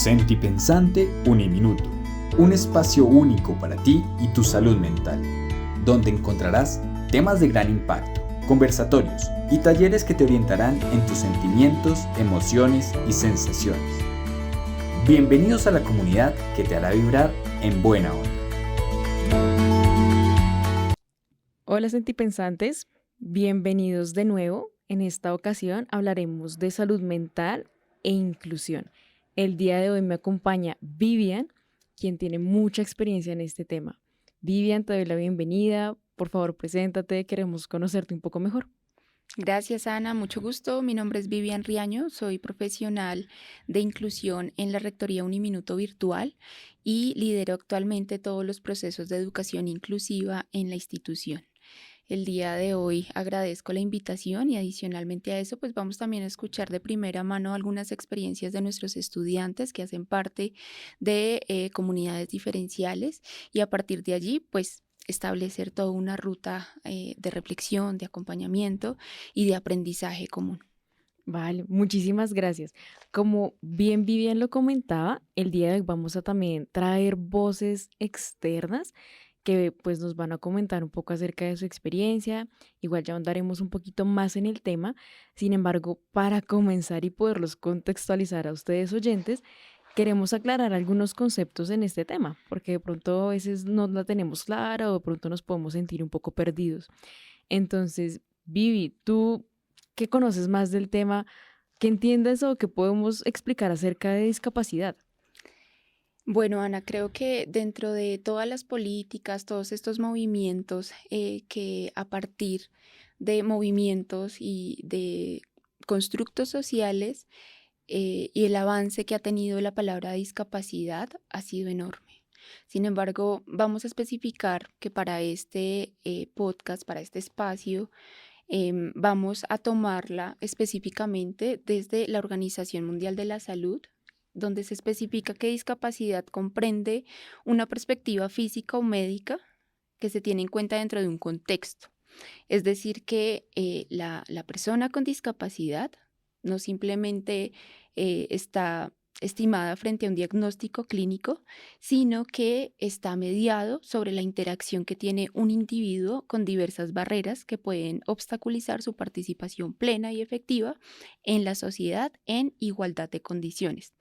Sentipensante Uniminuto, un espacio único para ti y tu salud mental, donde encontrarás temas de gran impacto, conversatorios y talleres que te orientarán en tus sentimientos, emociones y sensaciones. Bienvenidos a la comunidad que te hará vibrar en buena onda. Hola sentipensantes, bienvenidos de nuevo. En esta ocasión hablaremos de salud mental e inclusión. El día de hoy me acompaña Vivian, quien tiene mucha experiencia en este tema. Vivian, te doy la bienvenida. Por favor, preséntate, queremos conocerte un poco mejor. Gracias, Ana. Mucho gusto. Mi nombre es Vivian Riaño. Soy profesional de inclusión en la Rectoría Uniminuto Virtual y lidero actualmente todos los procesos de educación inclusiva en la institución. El día de hoy agradezco la invitación y adicionalmente a eso, pues vamos también a escuchar de primera mano algunas experiencias de nuestros estudiantes que hacen parte de comunidades diferenciales y a partir de allí, pues establecer toda una ruta de reflexión, de acompañamiento y de aprendizaje común. Vale, muchísimas gracias. Como bien Vivian lo comentaba, el día de hoy vamos a también traer voces externas que pues nos van a comentar un poco acerca de su experiencia. Igual ya ahondaremos un poquito más en el tema. Sin embargo, para comenzar y poderlos contextualizar a ustedes oyentes, queremos aclarar algunos conceptos en este tema, porque de pronto a veces no la tenemos clara o de pronto nos podemos sentir un poco perdidos. Entonces, Vivi, tú que conoces más del tema, ¿qué entiendes o qué podemos explicar acerca de discapacidad? Bueno, Ana, creo que dentro de todas las políticas, todos estos movimientos que a partir de movimientos y de constructos sociales y el avance que ha tenido la palabra discapacidad ha sido enorme. Sin embargo, vamos a especificar que para este podcast, para este espacio, vamos a tomarla específicamente desde la Organización Mundial de la Salud, donde se especifica que discapacidad comprende una perspectiva física o médica que se tiene en cuenta dentro de un contexto. Es decir, que la persona con discapacidad no simplemente está estimada frente a un diagnóstico clínico, sino que está mediado sobre la interacción que tiene un individuo con diversas barreras que pueden obstaculizar su participación plena y efectiva en la sociedad en igualdad de condiciones.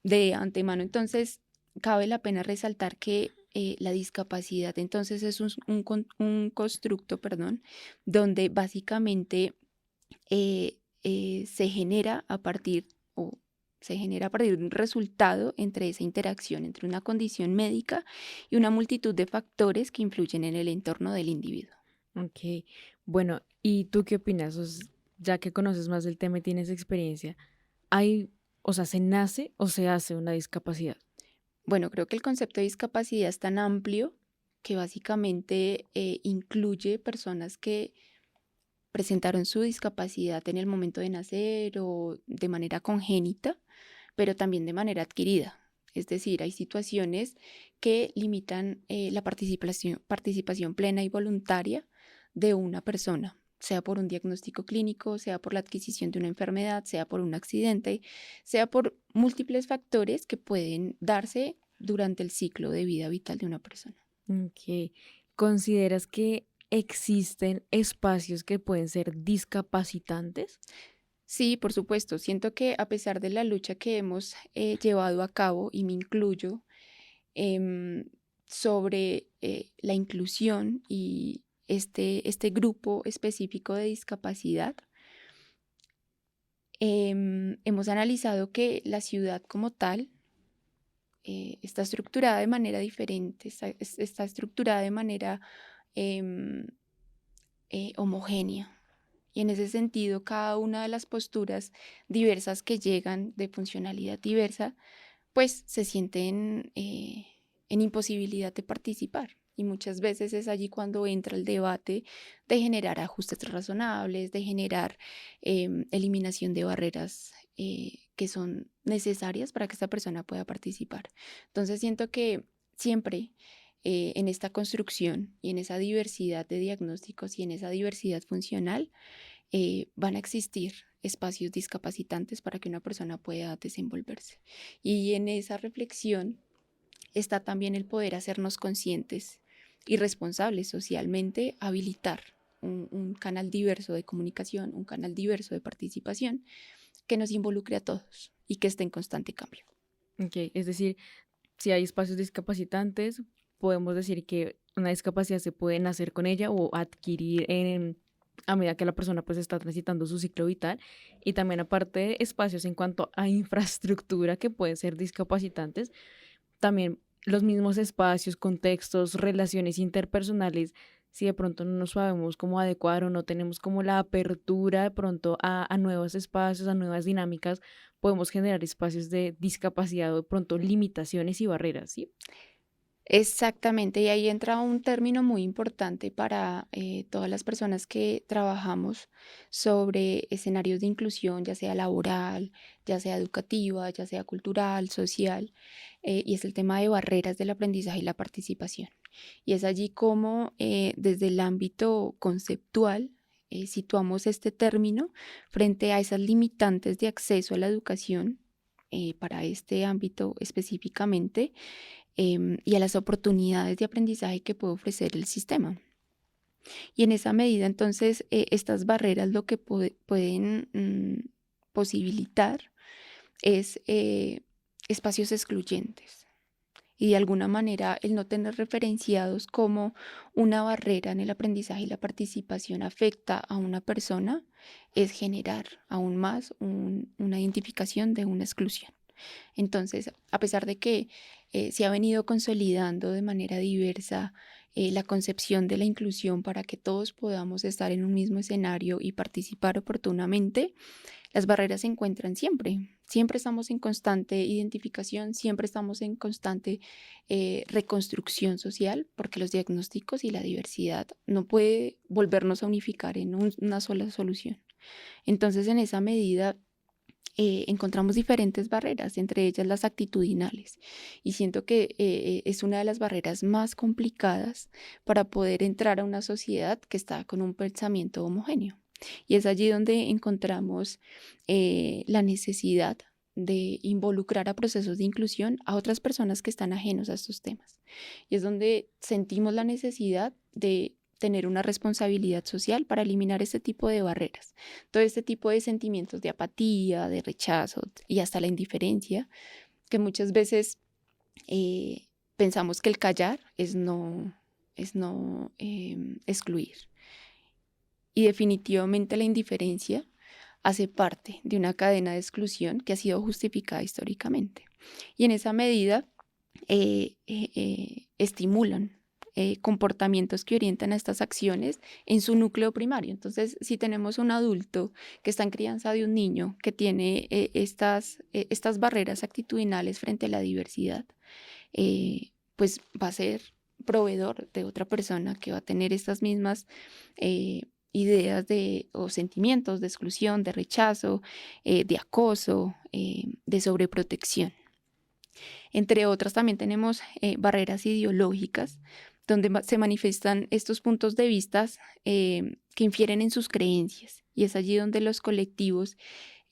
De antemano, entonces, cabe la pena resaltar que la discapacidad entonces es un constructo, perdón, donde básicamente se genera a partir o se genera a partir de un resultado entre esa interacción entre una condición médica y una multitud de factores que influyen en el entorno del individuo. Ok, bueno, ¿y tú qué opinas? Ya que conoces más del tema y tienes experiencia, ¿hay, o sea, se nace o se hace una discapacidad? Bueno, creo que el concepto de discapacidad es tan amplio que básicamente incluye personas que presentaron su discapacidad en el momento de nacer o de manera congénita, pero también de manera adquirida. Es decir, hay situaciones que limitan la participación plena y voluntaria de una persona, sea por un diagnóstico clínico, sea por la adquisición de una enfermedad, sea por un accidente, sea por múltiples factores que pueden darse durante el ciclo de vida vital de una persona. Ok, ¿consideras que existen espacios que pueden ser discapacitantes? Sí, por supuesto. Siento que a pesar de la lucha que hemos llevado a cabo, y me incluyo, em, sobre la inclusión y este grupo específico de discapacidad, hemos analizado que la ciudad como tal está estructurada de manera diferente, está estructurada de manera em, homogénea. Y en ese sentido, cada una de las posturas diversas que llegan de funcionalidad diversa, pues se sienten en imposibilidad de participar. Y muchas veces es allí cuando entra el debate de generar ajustes razonables, de generar eliminación de barreras que son necesarias para que esta persona pueda participar. Entonces siento que siempre en esta construcción y en esa diversidad de diagnósticos y en esa diversidad funcional, van a existir espacios discapacitantes para que una persona pueda desenvolverse. Y en esa reflexión está también el poder hacernos conscientes y responsables socialmente, habilitar un canal diverso de comunicación, un canal diverso de participación que nos involucre a todos y que esté en constante cambio. Ok, es decir, si hay espacios discapacitantes, podemos decir que una discapacidad se puede nacer con ella o adquirir a medida que la persona pues está transitando su ciclo vital, y también aparte de espacios en cuanto a infraestructura que pueden ser discapacitantes, también los mismos espacios, contextos, relaciones interpersonales, si de pronto no nos sabemos cómo adecuar o no tenemos como la apertura de pronto a nuevos espacios, a nuevas dinámicas, podemos generar espacios de discapacidad o de pronto limitaciones y barreras, ¿sí? Exactamente, y ahí entra un término muy importante para todas las personas que trabajamos sobre escenarios de inclusión, ya sea laboral, ya sea educativa, ya sea cultural, social, y es el tema de barreras del aprendizaje y la participación. Y es allí como desde el ámbito conceptual situamos este término frente a esas limitantes de acceso a la educación para este ámbito específicamente, y a las oportunidades de aprendizaje que puede ofrecer el sistema. Y en esa medida, entonces, estas barreras lo que pueden posibilitar es espacios excluyentes. Y de alguna manera el no tener referenciados como una barrera en el aprendizaje y la participación afecta a una persona es generar aún más una identificación de una exclusión. Entonces, a pesar de que se ha venido consolidando de manera diversa la concepción de la inclusión para que todos podamos estar en un mismo escenario y participar oportunamente, las barreras se encuentran siempre. Siempre estamos en constante identificación, siempre estamos en constante reconstrucción social, porque los diagnósticos y la diversidad no puede volvernos a unificar en una sola solución. Entonces, en esa medida, encontramos diferentes barreras, entre ellas las actitudinales. Y siento que es una de las barreras más complicadas para poder entrar a una sociedad que está con un pensamiento homogéneo. Y es allí donde encontramos la necesidad de involucrar a procesos de inclusión a otras personas que están ajenos a estos temas. Y es donde sentimos la necesidad de tener una responsabilidad social para eliminar este tipo de barreras, todo este tipo de sentimientos de apatía, de rechazo y hasta la indiferencia, que muchas veces pensamos que el callar es no excluir. Y definitivamente la indiferencia hace parte de una cadena de exclusión que ha sido justificada históricamente. Y en esa medida estimulan comportamientos que orientan a estas acciones en su núcleo primario. Entonces, si tenemos un adulto que está en crianza de un niño que tiene estas barreras actitudinales frente a la diversidad, pues va a ser proveedor de otra persona que va a tener estas mismas ideas o sentimientos de exclusión, de rechazo, de acoso, de sobreprotección. Entre otras, también tenemos barreras ideológicas, donde se manifiestan estos puntos de vista que infieren en sus creencias. Y es allí donde los colectivos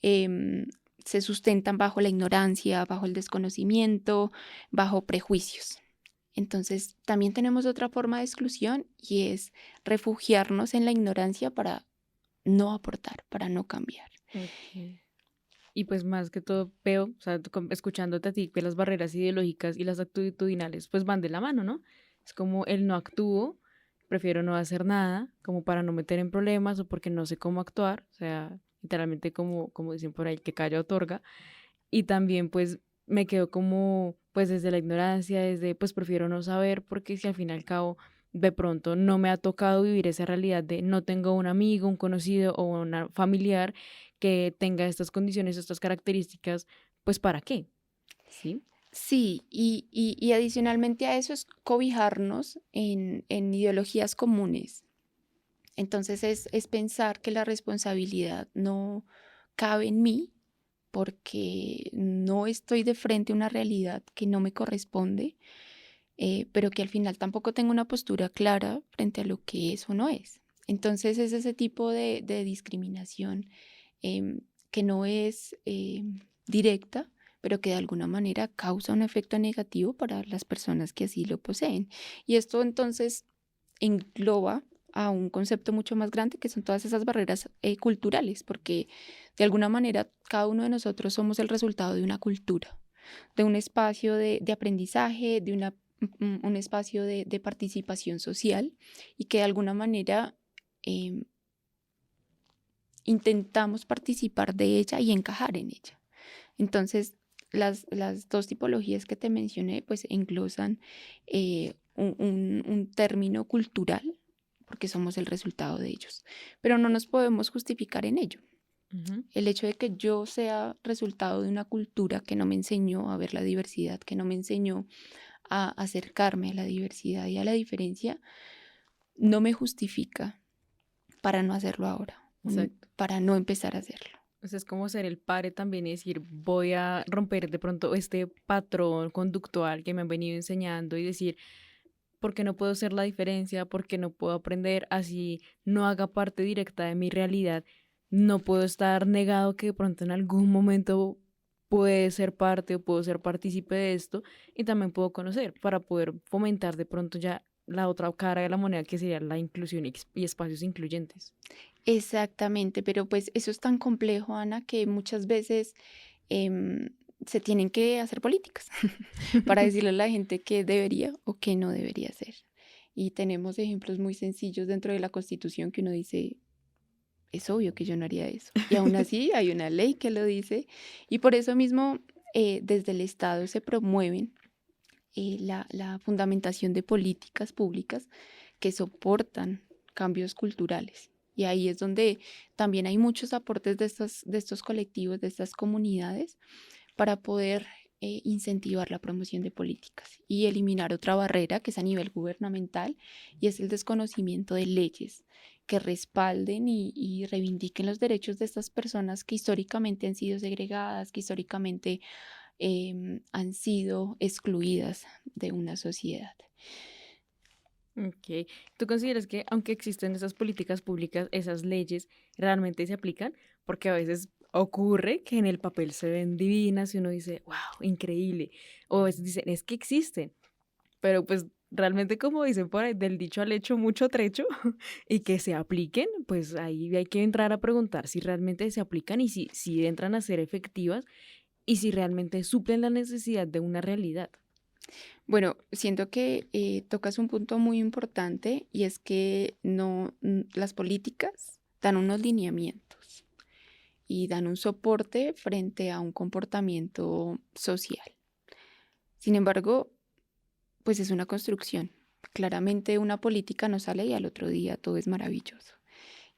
se sustentan bajo la ignorancia, bajo el desconocimiento, bajo prejuicios. Entonces, también tenemos otra forma de exclusión y es refugiarnos en la ignorancia para no aportar, para no cambiar. Ok. Y pues más que todo veo, o sea, escuchándote a ti, que las barreras ideológicas y las actitudinales pues van de la mano, ¿no? Es como el no actúo, prefiero no hacer nada, como para no meter en problemas o porque no sé cómo actuar, o sea, literalmente como dicen por ahí, que calla otorga. Y también pues me quedo como pues desde la ignorancia, desde pues prefiero no saber, porque si al fin y al cabo de pronto no me ha tocado vivir esa realidad de no tengo un amigo, un conocido o un familiar que tenga estas condiciones, estas características, pues ¿para qué? ¿Sí? Sí, y adicionalmente a eso es cobijarnos en ideologías comunes. Entonces es pensar que la responsabilidad no cabe en mí porque no estoy de frente a una realidad que no me corresponde, pero que al final tampoco tengo una postura clara frente a lo que es o no es. Entonces es ese tipo de discriminación que no es directa, pero que de alguna manera causa un efecto negativo para las personas que así lo poseen. Y esto entonces engloba a un concepto mucho más grande que son todas esas barreras culturales, porque de alguna manera cada uno de nosotros somos el resultado de una cultura, de un espacio de aprendizaje, un espacio de participación social y que de alguna manera em, intentamos participar de ella y encajar en ella. Entonces, las dos tipologías que te mencioné, pues englosan un término cultural, porque somos el resultado de ellos, pero no nos podemos justificar en ello. Ujú. El hecho de que yo sea resultado de una cultura que no me enseñó a ver la diversidad, que no me enseñó a acercarme a la diversidad y a la diferencia, no me justifica para no hacerlo ahora, Exacto. para no empezar a hacerlo. O sea, es como ser el padre también y decir, voy a romper de pronto este patrón conductual que me han venido enseñando y decir, ¿por qué no puedo ser la diferencia? ¿Por qué no puedo aprender? Así no haga parte directa de mi realidad. No puedo estar negado que de pronto en algún momento puede ser parte o puedo ser partícipe de esto y también puedo conocer para poder fomentar de pronto ya la otra cara de la moneda que sería la inclusión y espacios incluyentes. Exactamente, pero pues eso es tan complejo, Ana, que muchas veces em, se tienen que hacer políticas para decirle a la gente qué debería o qué no debería hacer. Y tenemos ejemplos muy sencillos dentro de la Constitución que uno dice, es obvio que yo no haría eso. Y aún así hay una ley que lo dice. Y por eso mismo desde el Estado se promueven la fundamentación de políticas públicas que soportan cambios culturales. Y ahí es donde también hay muchos aportes de estos colectivos, de estas comunidades, para poder incentivar la promoción de políticas y eliminar otra barrera que es a nivel gubernamental y es el desconocimiento de leyes que respalden y reivindiquen los derechos de estas personas que históricamente han sido segregadas, que históricamente han sido excluidas de una sociedad. Ok. ¿Tú consideras que aunque existen esas políticas públicas, esas leyes realmente se aplican? Porque a veces ocurre que en el papel se ven divinas y uno dice, wow, increíble. O a veces dicen, es que existen, pero pues realmente como dicen por ahí, del dicho al hecho, mucho trecho, y que se apliquen, pues ahí hay que entrar a preguntar si realmente se aplican y si entran a ser efectivas y si realmente suplen la necesidad de una realidad. Bueno, siento que tocas un punto muy importante y es que las políticas dan unos lineamientos y dan un soporte frente a un comportamiento social. Sin embargo, pues es una construcción. Claramente una política no sale y al otro día todo es maravilloso.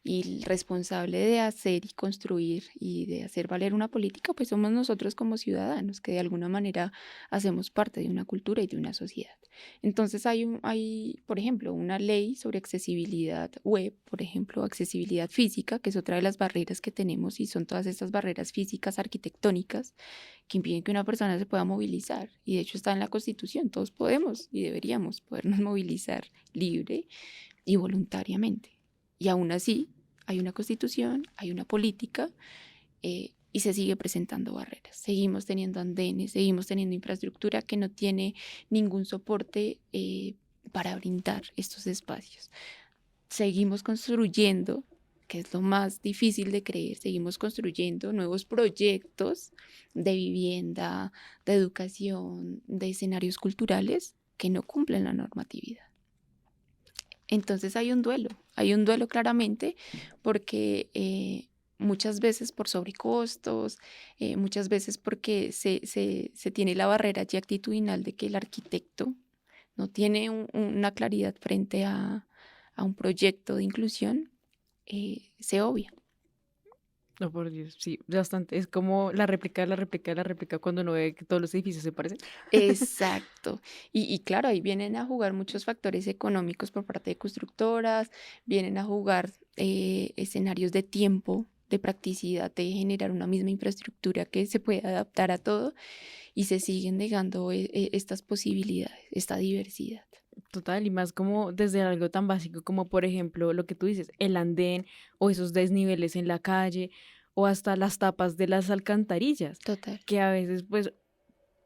Y el responsable de hacer y construir y de hacer valer una política, pues somos nosotros como ciudadanos, que de alguna manera hacemos parte de una cultura y de una sociedad. Entonces hay, por ejemplo, una ley sobre accesibilidad web, por ejemplo, accesibilidad física, que es otra de las barreras que tenemos y son todas estas barreras físicas arquitectónicas que impiden que una persona se pueda movilizar. Y de hecho está en la Constitución, todos podemos y deberíamos podernos movilizar libre y voluntariamente. Y aún así, hay una constitución, hay una política y se sigue presentando barreras. Seguimos teniendo andenes, seguimos teniendo infraestructura que no tiene ningún soporte para brindar estos espacios. Seguimos construyendo, que es lo más difícil de creer, seguimos construyendo nuevos proyectos de vivienda, de educación, de escenarios culturales que no cumplen la normatividad. Entonces hay un duelo claramente porque muchas veces por sobrecostos, muchas veces porque se tiene la barrera ya actitudinal de que el arquitecto no tiene una claridad frente a un proyecto de inclusión, se obvia. No, por Dios, sí, bastante. Es como la réplica de la réplica de la réplica cuando uno ve que todos los edificios se parecen. Exacto. Y claro, ahí vienen a jugar muchos factores económicos por parte de constructoras, vienen a jugar escenarios de tiempo, de practicidad, de generar una misma infraestructura que se pueda adaptar a todo y se siguen negando estas posibilidades, esta diversidad. Total, y más como desde algo tan básico como por ejemplo lo que tú dices, el andén o esos desniveles en la calle o hasta las tapas de las alcantarillas, Total. que a veces pues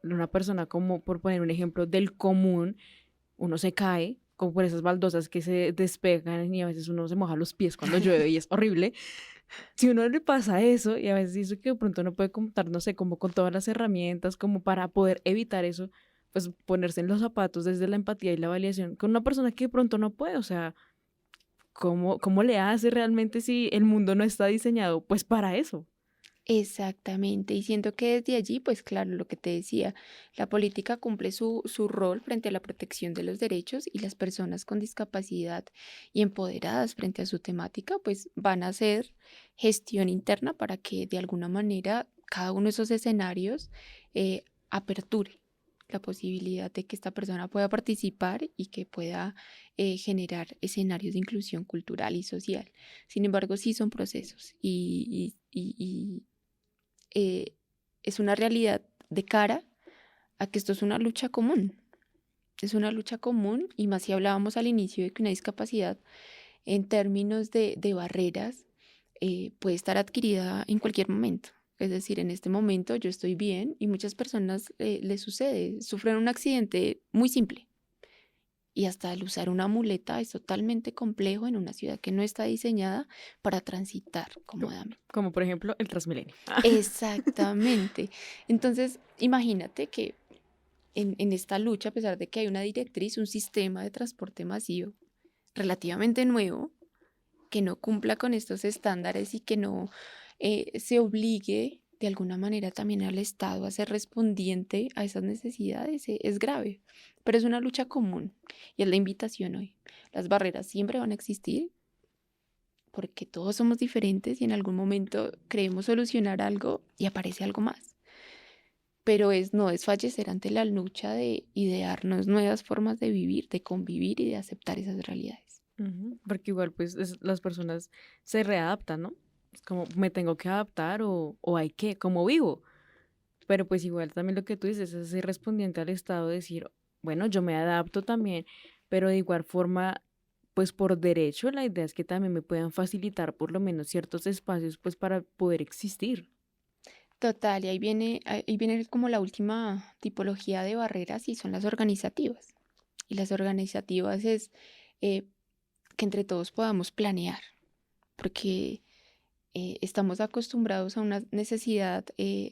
una persona como por poner un ejemplo del común, uno se cae como por esas baldosas que se despegan y a veces uno se moja los pies cuando llueve y es horrible. Si uno le pasa eso y a veces dice que de pronto no puede contar, no sé, como con todas las herramientas como para poder evitar eso, pues ponerse en los zapatos desde la empatía y la validación con una persona que de pronto no puede, o sea, ¿cómo le hace realmente si el mundo no está diseñado pues para eso? Exactamente, y siento que desde allí, pues claro, lo que te decía, la política cumple su rol frente a la protección de los derechos y las personas con discapacidad y empoderadas frente a su temática, pues van a hacer gestión interna para que de alguna manera cada uno de esos escenarios aperture la posibilidad de que esta persona pueda participar y que pueda generar escenarios de inclusión cultural y social. Sin embargo, sí son procesos y eh, es una realidad de cara a que esto es una lucha común. Es una lucha común y más si hablábamos al inicio de que una discapacidad en términos de barreras puede estar adquirida en cualquier momento. Es decir, en este momento yo estoy bien y muchas personas les sucede, sufren un accidente muy simple y hasta el usar una muleta es totalmente complejo en una ciudad que no está diseñada para transitar Co- cómodamente. Como por ejemplo el Transmilenio. Exactamente. Entonces, imagínate que en esta lucha, a pesar de que hay una directriz, un sistema de transporte masivo relativamente nuevo, que no cumpla con estos estándares y que no se obligue de alguna manera también al Estado a ser respondiente a esas necesidades, es grave, pero es una lucha común y es la invitación hoy. Las barreras siempre van a existir porque todos somos diferentes y en algún momento creemos solucionar algo y aparece algo más. Pero no desfallecer ante la lucha de idearnos nuevas formas de vivir, de convivir y de aceptar esas realidades. Ujú, porque igual pues las personas se readaptan, ¿no? Es como me tengo que adaptar o hay que, como vivo. Pero pues igual también lo que tú dices es ser respondiente al Estado, decir, bueno, yo me adapto también, pero de igual forma, pues por derecho, la idea es que también me puedan facilitar por lo menos ciertos espacios, pues para poder existir. Total, y ahí viene como la última tipología de barreras y son las organizativas. Y las organizativas es eh, que entre todos podamos planear, porque estamos acostumbrados a una necesidad,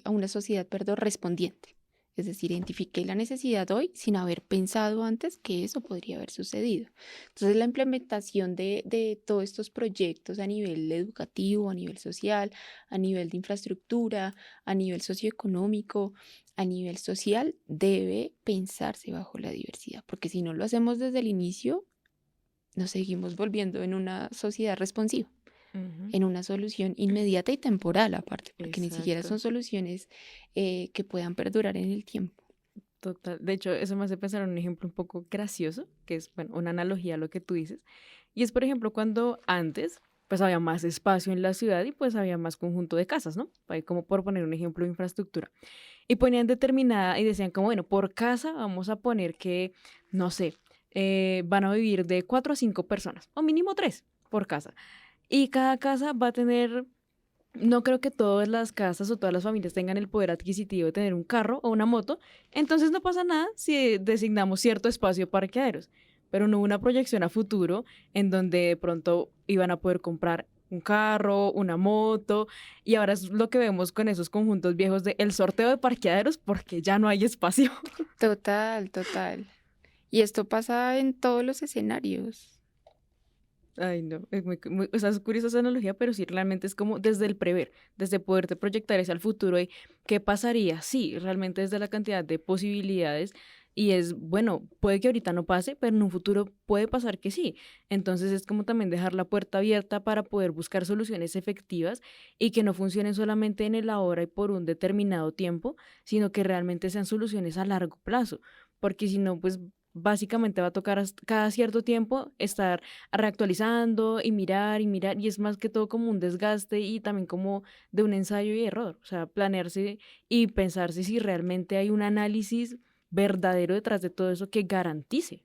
a una sociedad, perdón, respondiente. Es decir, identifiqué la necesidad hoy sin haber pensado antes que eso podría haber sucedido. Entonces, la implementación de todos estos proyectos a nivel educativo, a nivel social, a nivel de infraestructura, a nivel socioeconómico, a nivel social, debe pensarse bajo la diversidad, porque si no lo hacemos desde el inicio, nos seguimos volviendo en una sociedad responsiva, Ujú, en una solución inmediata y temporal aparte, porque ni siquiera exacto, son soluciones que puedan perdurar en el tiempo. total. De hecho, eso me hace pensar en un ejemplo un poco gracioso, que es, bueno, una analogía a lo que tú dices. Y es, por ejemplo, cuando antes, pues había más espacio en la ciudad y pues había más conjunto de casas, ¿no? Ahí como por poner un ejemplo de infraestructura. Y ponían determinada y decían como, bueno, por casa vamos a poner que, no sé, van a vivir de 4 a 5 personas, o mínimo 3 por casa. Y cada casa va a tener, no creo que todas las casas o todas las familias tengan el poder adquisitivo de tener un carro o una moto, entonces no pasa nada si designamos cierto espacio para parqueaderos, pero no hubo una proyección a futuro en donde de pronto iban a poder comprar un carro, una moto, y ahora es lo que vemos con esos conjuntos viejos de el sorteo de parqueaderos porque ya no hay espacio. Total, total. Y esto pasa en todos los escenarios. Ay, no, es o sea, es curiosa esa analogía, pero sí, realmente es como desde el prever, desde poderte proyectar hacia el futuro y qué pasaría, sí, realmente desde la cantidad de posibilidades y es, bueno, puede que ahorita no pase, pero en un futuro puede pasar que sí. Entonces es como también dejar la puerta abierta para poder buscar soluciones efectivas y que no funcionen solamente en el ahora y por un determinado tiempo, sino que realmente sean soluciones a largo plazo, porque si no, pues básicamente va a tocar cada cierto tiempo estar reactualizando y mirar, y es más que todo como un desgaste y también como de un ensayo y error, o sea, planearse y pensarse si realmente hay un análisis verdadero detrás de todo eso que garantice.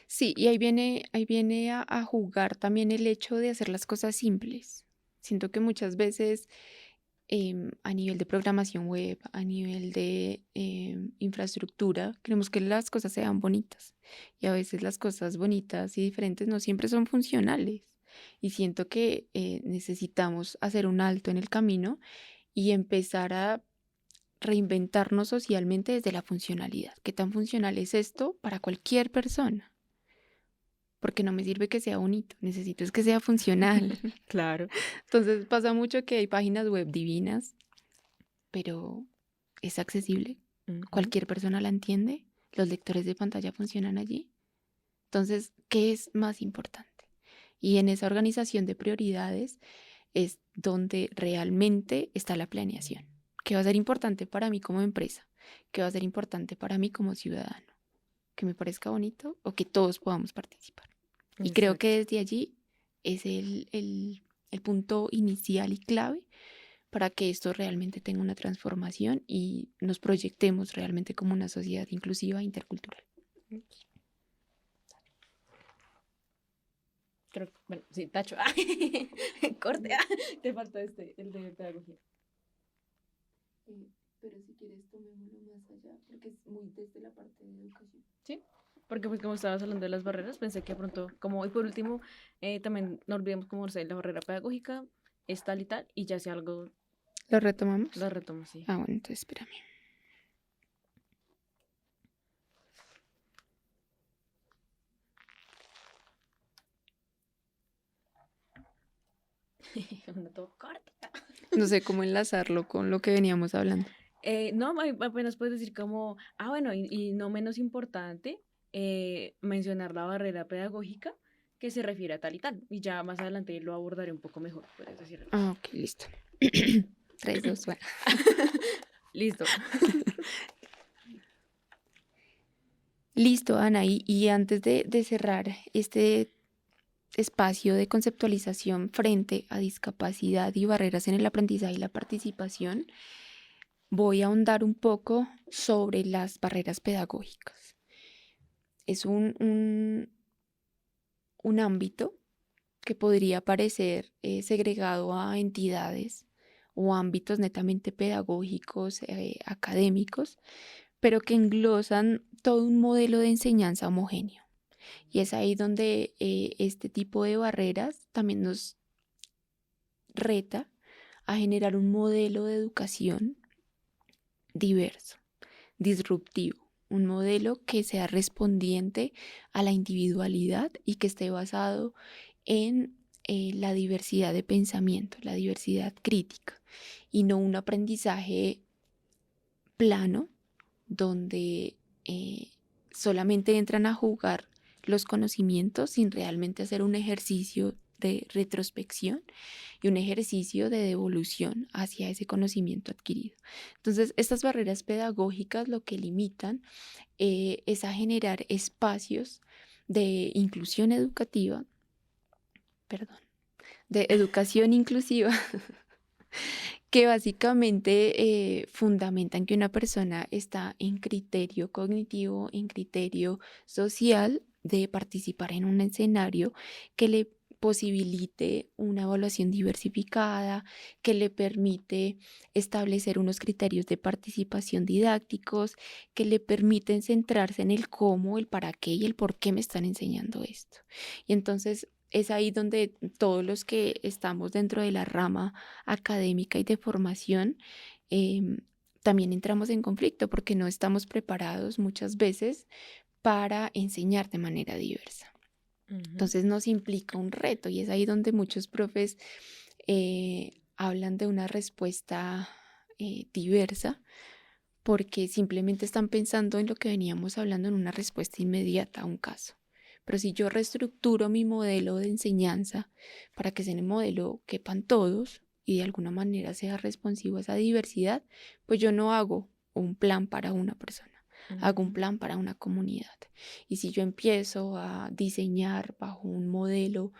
Sí, y ahí viene a jugar también el hecho de hacer las cosas simples. Siento que muchas veces a nivel de programación web, a nivel de infraestructura, queremos que las cosas sean bonitas. Y a veces las cosas bonitas y diferentes no siempre son funcionales. Y siento que necesitamos hacer un alto en el camino y empezar a reinventarnos socialmente desde la funcionalidad. ¿Qué tan funcional es esto para cualquier persona? Porque no me sirve que sea bonito, necesito es que sea funcional. Claro. Entonces pasa mucho que hay páginas web divinas, pero es accesible, Ujú. cualquier persona la entiende, los lectores de pantalla funcionan allí. Entonces, ¿qué es más importante? Y en esa organización de prioridades es donde realmente está la planeación. ¿Qué va a ser importante para mí como empresa? ¿Qué va a ser importante para mí como ciudadano? ¿Que me parezca bonito o que todos podamos participar? Y creo que Exacto. desde allí es el punto inicial y clave para que esto realmente tenga una transformación y nos proyectemos realmente como una sociedad inclusiva e intercultural. Creo que, bueno, sí, tacho. Corte. Te faltó el de pedagogía. Pero si quieres, tomémoslo más allá, porque es muy desde la parte de educación. Sí, porque pues como estabas hablando de las barreras, pensé que de pronto, como, y por último, también no olvidemos como, o sea, la barrera pedagógica es tal y tal, y ya si algo ¿Lo retomamos? la retomo, sí. Ah, bueno, entonces espérame. Uno todo corto. No sé cómo enlazarlo con lo que veníamos hablando. No, apenas puedes decir como, bueno, y no menos importante, mencionar la barrera pedagógica que se refiere a tal y tal, y ya más adelante lo abordaré un poco mejor, puedes decir. Ah, ok, listo. 3, 2, 1. Listo. Listo, Ana. Y antes de cerrar este espacio de conceptualización frente a discapacidad y barreras en el aprendizaje y la participación, voy a ahondar un poco sobre las barreras pedagógicas. Es un ámbito que podría parecer segregado a entidades o ámbitos netamente pedagógicos, académicos, pero que englosan todo un modelo de enseñanza homogéneo. Y es ahí donde este tipo de barreras también nos reta a generar un modelo de educación diverso, disruptivo, un modelo que sea respondiente a la individualidad y que esté basado en la diversidad de pensamiento, la diversidad crítica, y no un aprendizaje plano donde solamente entran a jugar los conocimientos sin realmente hacer un ejercicio de retrospección y un ejercicio de devolución hacia ese conocimiento adquirido. Entonces, estas barreras pedagógicas lo que limitan es a generar espacios de inclusión educativa, perdón, de educación inclusiva que básicamente fundamentan que una persona está en criterio cognitivo, en criterio social de participar en un escenario que le posibilite una evaluación diversificada, que le permite establecer unos criterios de participación didácticos, que le permiten centrarse en el cómo, el para qué y el por qué me están enseñando esto. Y entonces es ahí donde todos los que estamos dentro de la rama académica y de formación, em, también entramos en conflicto porque no estamos preparados muchas veces para enseñar de manera diversa. Ujú. Entonces nos implica un reto y es ahí donde muchos profes hablan de una respuesta diversa porque simplemente están pensando en lo que veníamos hablando en una respuesta inmediata a un caso. Pero si yo reestructuro mi modelo de enseñanza para que en el modelo quepan todos y de alguna manera sea responsivo a esa diversidad, pues yo no hago un plan para una persona, hago un Ujú. plan para una comunidad. Y si yo empiezo a diseñar bajo un modelo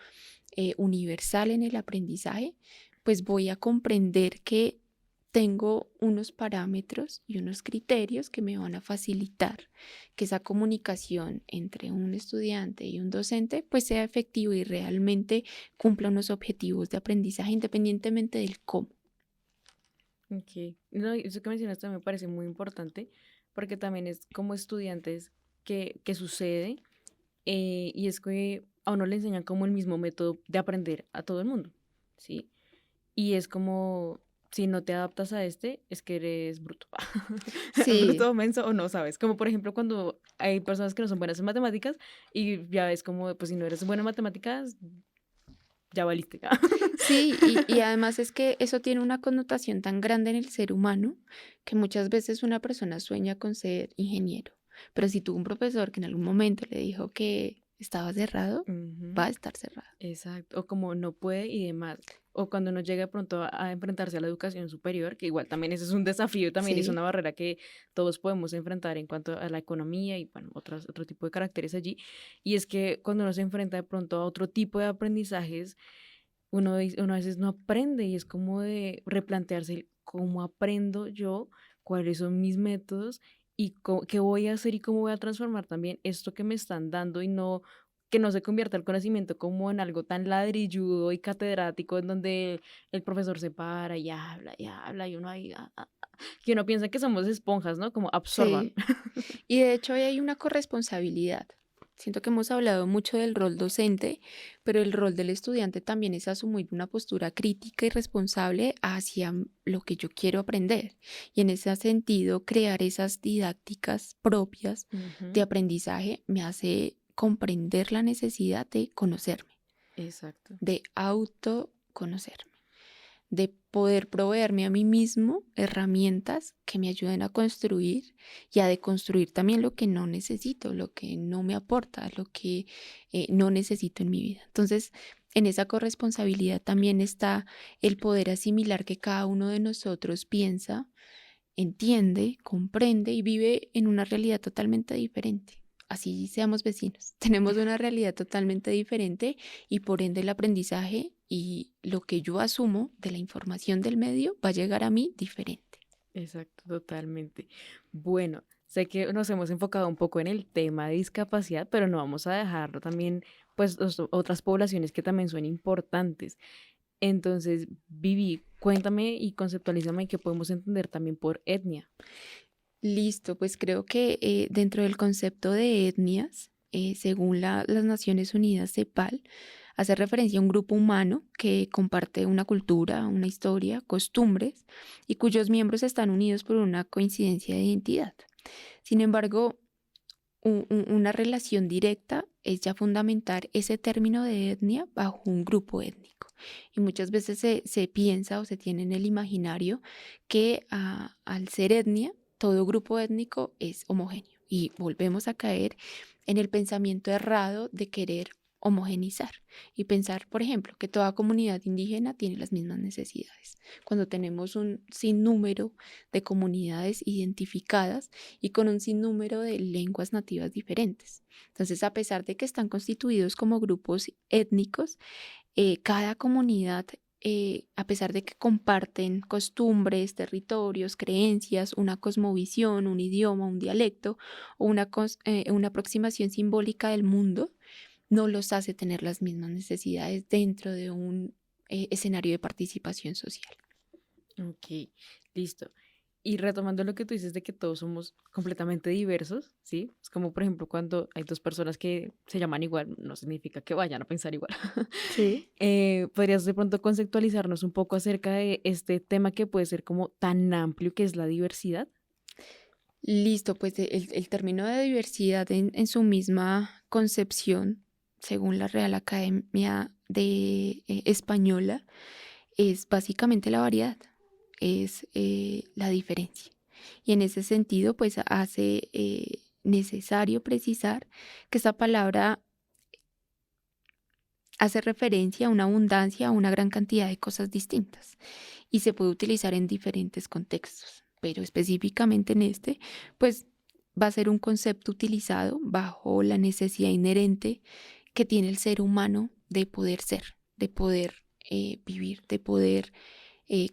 universal en el aprendizaje, pues voy a comprender que tengo unos parámetros y unos criterios que me van a facilitar que esa comunicación entre un estudiante y un docente pues sea efectiva y realmente cumpla unos objetivos de aprendizaje independientemente del cómo. Ok. No, y eso que mencionas también me parece muy importante porque también es como estudiantes que sucede y es que a uno le enseñan como el mismo método de aprender a todo el mundo, ¿sí? Y es como, si no te adaptas a este, es que eres bruto. Sí, Bruto, menso o no sabes. Como por ejemplo cuando hay personas que no son buenas en matemáticas y ya ves como, pues si no eres buena en matemáticas, ya valiste. sí, y además es que eso tiene una connotación tan grande en el ser humano que muchas veces una persona sueña con ser ingeniero, pero si tuvo un profesor que en algún momento le dijo que estaba cerrado, va Ujú. a estar cerrado. Exacto, o como no puede y demás. O cuando uno llega de pronto a enfrentarse a la educación superior, que igual también ese es un desafío, también es Sí, una barrera que todos podemos enfrentar en cuanto a la economía y bueno, otro tipo de caracteres allí. Y es que cuando uno se enfrenta de pronto a otro tipo de aprendizajes, uno a veces no aprende y es como de replantearse el cómo aprendo yo, cuáles son mis métodos y qué voy a hacer y cómo voy a transformar también esto que me están dando y no que no se convierta el conocimiento como en algo tan ladrilludo y catedrático en donde el profesor se para y habla y uno ahí, que uno piensa que somos esponjas, ¿no? Como absorban. sí. Y de hecho ahí hay una corresponsabilidad. Siento que hemos hablado mucho del rol docente, pero el rol del estudiante también es asumir una postura crítica y responsable hacia lo que yo quiero aprender. Y en ese sentido, crear esas didácticas propias de Ujú. aprendizaje me hace comprender la necesidad de conocerme, Exacto. de autoconocerme, de poder proveerme a mí mismo herramientas que me ayuden a construir y a deconstruir también lo que no necesito, lo que no me aporta, lo que no necesito en mi vida. Entonces, en esa corresponsabilidad también está el poder asimilar que cada uno de nosotros piensa, entiende, comprende y vive en una realidad totalmente diferente. Así seamos vecinos, tenemos una realidad totalmente diferente y por ende el aprendizaje y lo que yo asumo de la información del medio va a llegar a mí diferente. Exacto, totalmente. Bueno, sé que nos hemos enfocado un poco en el tema de discapacidad, pero no vamos a dejarlo también, pues, otras poblaciones que también son importantes. Entonces, Vivi, cuéntame y conceptualízame qué podemos entender también por etnia. Listo, pues creo que dentro del concepto de etnias, según las Naciones Unidas, CEPAL, hace referencia a un grupo humano que comparte una cultura, una historia, costumbres y cuyos miembros están unidos por una coincidencia de identidad. Sin embargo, una relación directa es ya fundamentar ese término de etnia bajo un grupo étnico. Y muchas veces se piensa o se tiene en el imaginario que al ser etnia, todo grupo étnico es homogéneo. Y volvemos a caer en el pensamiento errado de querer homogenizar y pensar, por ejemplo, que toda comunidad indígena tiene las mismas necesidades, cuando tenemos un sinnúmero de comunidades identificadas y con un sinnúmero de lenguas nativas diferentes. Entonces, a pesar de que están constituidos como grupos étnicos, cada comunidad, a pesar de que comparten costumbres, territorios, creencias, una cosmovisión, un idioma, un dialecto o una aproximación simbólica del mundo, no los hace tener las mismas necesidades dentro de un escenario de participación social. Ok, listo. Y retomando lo que tú dices de que todos somos completamente diversos, ¿sí? Es como, por ejemplo, cuando hay dos personas que se llaman igual, no significa que vayan a pensar igual. Sí. ¿Podrías de pronto conceptualizarnos un poco acerca de este tema que puede ser como tan amplio que es la diversidad? Listo, pues el término de diversidad en su misma concepción, según la Real Academia de Española, es básicamente la variedad, es la diferencia. Y en ese sentido, pues hace necesario precisar que esta palabra hace referencia a una abundancia, a una gran cantidad de cosas distintas y se puede utilizar en diferentes contextos, pero específicamente en este, pues va a ser un concepto utilizado bajo la necesidad inherente que tiene el ser humano de poder ser, de poder vivir, de poder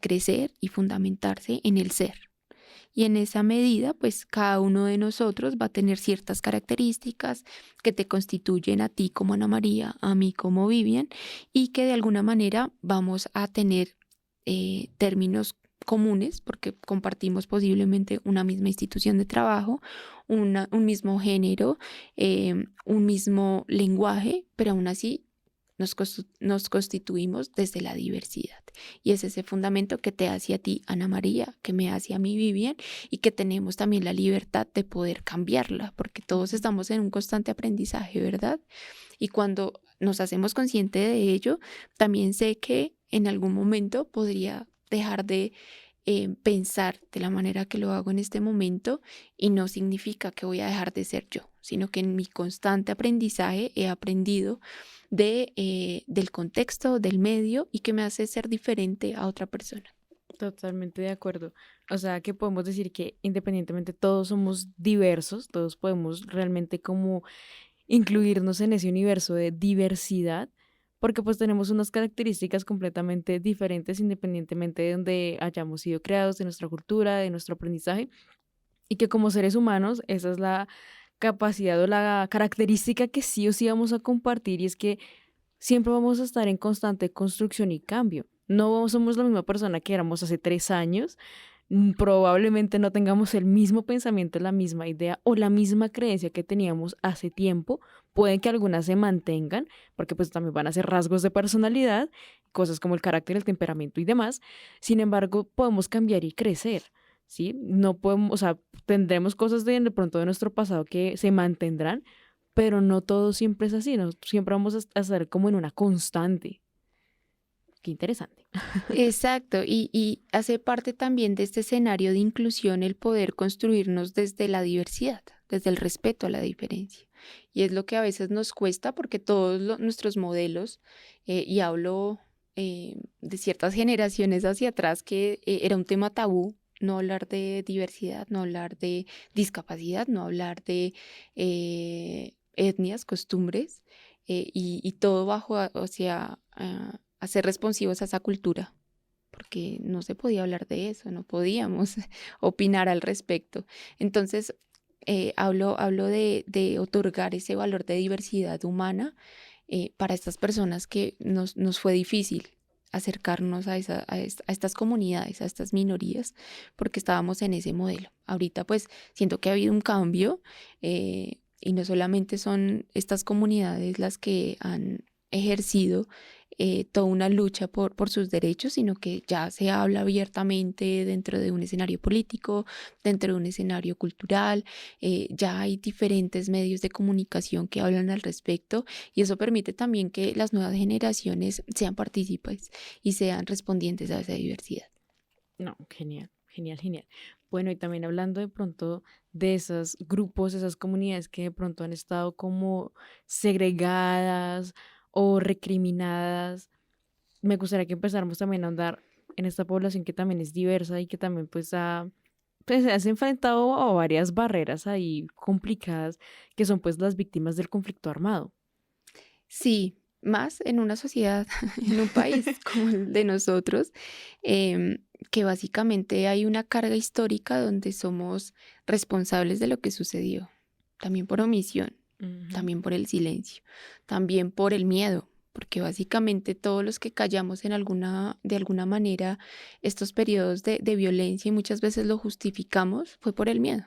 crecer y fundamentarse en el ser. Y en esa medida, pues cada uno de nosotros va a tener ciertas características que te constituyen a ti como Ana María, a mí como Vivian, y que de alguna manera vamos a tener términos comunes, porque compartimos posiblemente una misma institución de trabajo, un mismo género, un mismo lenguaje, pero aún así nos constituimos desde la diversidad. Y es ese fundamento que te hace a ti, Ana María, que me hace a mí, Vivian, y que tenemos también la libertad de poder cambiarla, porque todos estamos en un constante aprendizaje, ¿verdad? Y cuando nos hacemos conscientes de ello, también sé que en algún momento podría dejar de pensar de la manera que lo hago en este momento, y no significa que voy a dejar de ser yo, sino que en mi constante aprendizaje he aprendido del contexto, del medio, y que me hace ser diferente a otra persona. Totalmente de acuerdo. O sea, que podemos decir que independientemente todos somos diversos, todos podemos realmente como incluirnos en ese universo de diversidad, porque pues tenemos unas características completamente diferentes independientemente de donde hayamos sido creados, de nuestra cultura, de nuestro aprendizaje, y que como seres humanos esa es la capacidad o la característica que sí o sí vamos a compartir, y es que siempre vamos a estar en constante construcción y cambio. No somos la misma persona que éramos hace 3 años. Probablemente no tengamos el mismo pensamiento, la misma idea o la misma creencia que teníamos hace tiempo. Pueden que algunas se mantengan, porque pues también van a ser rasgos de personalidad, cosas como el carácter, el temperamento y demás. Sin embargo, podemos cambiar y crecer, ¿sí? No podemos, o sea, tendremos cosas de pronto de nuestro pasado que se mantendrán, pero no todo siempre es así, no siempre vamos a estar como en una constante. Qué interesante. Exacto, y hace parte también de este escenario de inclusión el poder construirnos desde la diversidad, desde el respeto a la diferencia. Y es lo que a veces nos cuesta, porque todos nuestros modelos, y hablo de ciertas generaciones hacia atrás, que era un tema tabú, no hablar de diversidad, no hablar de discapacidad, no hablar de etnias, costumbres, y todo bajo, o sea, a ser responsivos a esa cultura, porque no se podía hablar de eso, no podíamos opinar al respecto. Entonces, hablo de otorgar ese valor de diversidad humana para estas personas que nos fue difícil acercarnos a estas comunidades, a estas minorías, porque estábamos en ese modelo. Ahorita pues siento que ha habido un cambio, y no solamente son estas comunidades las que han ejercido toda una lucha por sus derechos, sino que ya se habla abiertamente dentro de un escenario político, dentro de un escenario cultural, ya hay diferentes medios de comunicación que hablan al respecto, y eso permite también que las nuevas generaciones sean partícipes y sean respondientes a esa diversidad. No, genial, genial, genial. Bueno, y también hablando de pronto de esos grupos, esas comunidades que de pronto han estado como segregadas o recriminadas, me gustaría que empezáramos también a andar en esta población que también es diversa y que también pues se has enfrentado a varias barreras ahí complicadas, que son pues las víctimas del conflicto armado. Sí, más en una sociedad, en un país como el de nosotros, que básicamente hay una carga histórica donde somos responsables de lo que sucedió, también por omisión, Ujú. también por el silencio, también por el miedo, porque básicamente todos los que callamos de alguna manera estos periodos de violencia, y muchas veces lo justificamos, fue por el miedo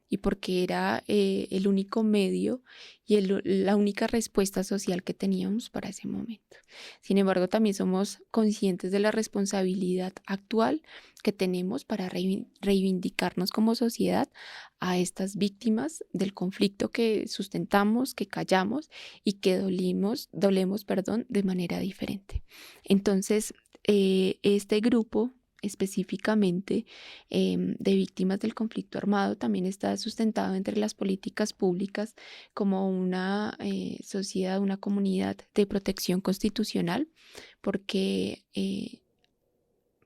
y porque era el único medio y la única respuesta social que teníamos para ese momento. Sin embargo, también somos conscientes de la responsabilidad actual que tenemos para reivindicarnos como sociedad a estas víctimas del conflicto que sustentamos, que callamos y que dolemos, perdón, de manera diferente. Entonces, este grupo específicamente de víctimas del conflicto armado también está sustentado entre las políticas públicas como una sociedad, una comunidad de protección constitucional, porque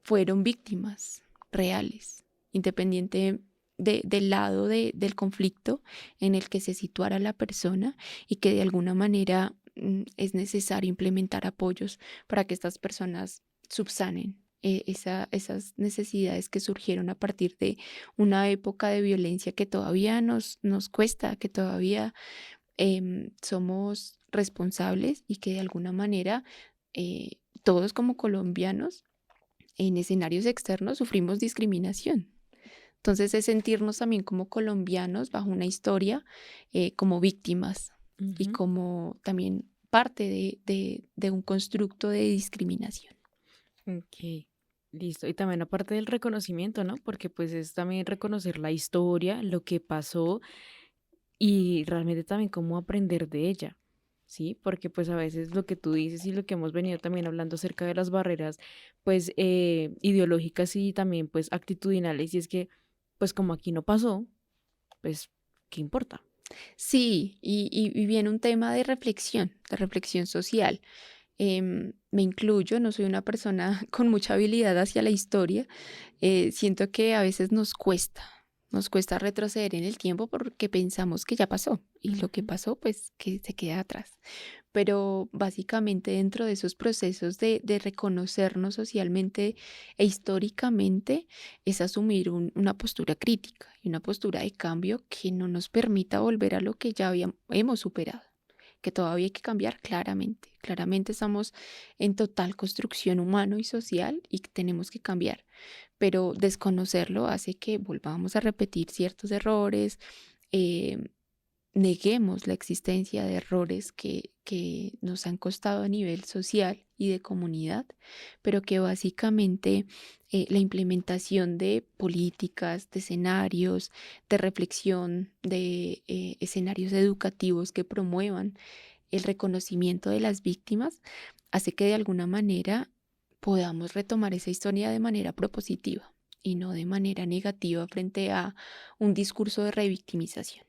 fueron víctimas reales, independiente del lado del conflicto en el que se situara la persona, y que de alguna manera es necesario implementar apoyos para que estas personas subsanen esas necesidades que surgieron a partir de una época de violencia que todavía nos cuesta, que todavía somos responsables y que de alguna manera todos como colombianos en escenarios externos sufrimos discriminación. Entonces es sentirnos también como colombianos bajo una historia, como víctimas y Ujú. como también parte de un constructo de discriminación. Ok, listo. Y también aparte del reconocimiento, ¿no? Porque pues es también reconocer la historia, lo que pasó y realmente también cómo aprender de ella, ¿sí? Porque pues a veces lo que tú dices y lo que hemos venido también hablando acerca de las barreras, pues ideológicas y también pues actitudinales, y es que pues como aquí no pasó, pues, ¿qué importa? Sí, y viene un tema de reflexión social. Me incluyo, no soy una persona con mucha habilidad hacia la historia. Siento que a veces nos cuesta retroceder en el tiempo porque pensamos que ya pasó y lo que Ujú, pasó pues que se queda atrás. Pero básicamente dentro de esos procesos de reconocernos socialmente e históricamente es asumir una postura crítica y una postura de cambio que no nos permita volver a lo que ya hemos superado, que todavía hay que cambiar claramente. Claramente estamos en total construcción humano y social y que tenemos que cambiar, pero desconocerlo hace que volvamos a repetir ciertos errores, eh, neguemos la existencia de errores que nos han costado a nivel social y de comunidad, pero que básicamente la implementación de políticas, de escenarios, de reflexión, de escenarios educativos que promuevan el reconocimiento de las víctimas, hace que de alguna manera podamos retomar esa historia de manera propositiva y no de manera negativa frente a un discurso de revictimización.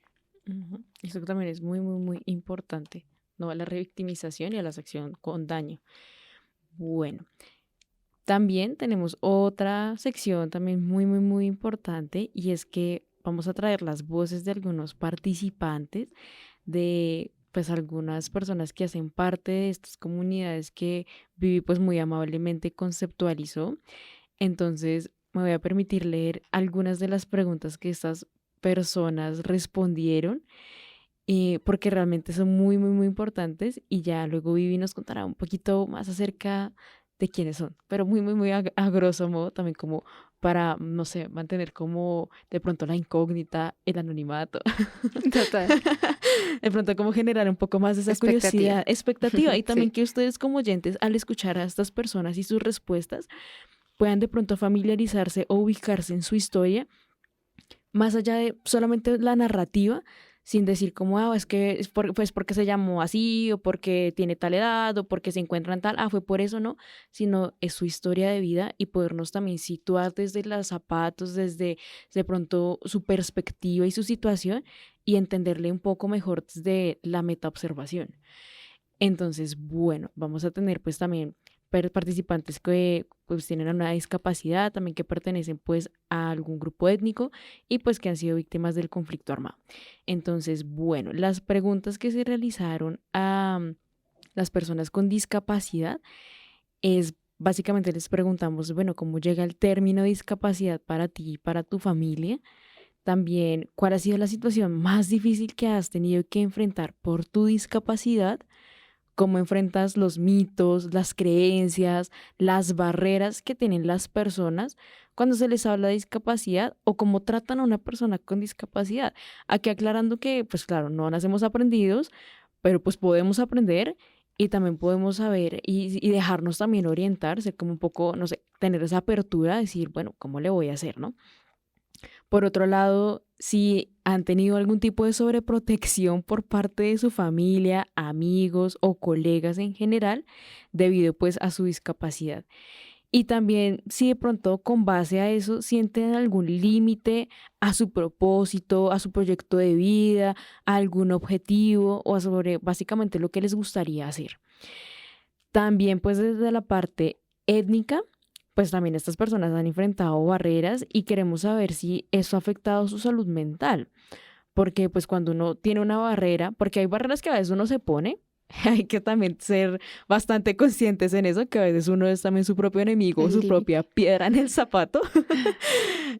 ujú. Eso también es muy, muy, muy importante, no a la revictimización y a la sección con daño. Bueno, también tenemos otra sección también muy, muy, muy importante y es que vamos a traer las voces de algunos participantes, de pues algunas personas que hacen parte de estas comunidades que Vivi pues muy amablemente conceptualizó. Entonces me voy a permitir leer algunas de las preguntas que estas personas respondieron, porque realmente son muy, muy, muy importantes y ya luego Vivi nos contará un poquito más acerca de quiénes son, pero muy, muy, muy a grosso modo también como para, no sé, mantener como de pronto la incógnita, el anonimato, Total. de pronto como generar un poco más de esa Expectativa. curiosidad, expectativa y también Sí. que ustedes como oyentes al escuchar a estas personas y sus respuestas puedan de pronto familiarizarse o ubicarse en su historia más allá de solamente la narrativa, sin decir como, es que es pues porque se llamó así, o porque tiene tal edad, o porque se encuentra en tal, fue por eso, no, sino es su historia de vida y podernos también situar desde los zapatos, desde de pronto su perspectiva y su situación y entenderle un poco mejor desde la metaobservación. Entonces, bueno, vamos a tener pues también participantes que pues tienen una discapacidad, también que pertenecen pues a algún grupo étnico y pues que han sido víctimas del conflicto armado. Entonces, bueno, las preguntas que se realizaron a las personas con discapacidad es básicamente les preguntamos, bueno, ¿cómo llega el término discapacidad para ti y para tu familia? También, ¿cuál ha sido la situación más difícil que has tenido que enfrentar por tu discapacidad? ¿Cómo enfrentas los mitos, las creencias, las barreras que tienen las personas cuando se les habla de discapacidad o cómo tratan a una persona con discapacidad? Aquí aclarando que, pues claro, no nacemos aprendidos, pero pues podemos aprender y también podemos saber y dejarnos también orientar, ser como un poco, no sé, tener esa apertura, decir, bueno, ¿cómo le voy a hacer, no? Por otro lado, si han tenido algún tipo de sobreprotección por parte de su familia, amigos o colegas en general, debido pues a su discapacidad. Y también si de pronto con base a eso sienten algún límite a su propósito, a su proyecto de vida, a algún objetivo o a sobre básicamente lo que les gustaría hacer. También pues desde la parte étnica, pues también estas personas han enfrentado barreras y queremos saber si eso ha afectado su salud mental, porque pues cuando uno tiene una barrera, porque hay barreras que a veces uno se pone, hay que también ser bastante conscientes en eso, que a veces uno es también su propio enemigo, El su límite. propia piedra en el zapato.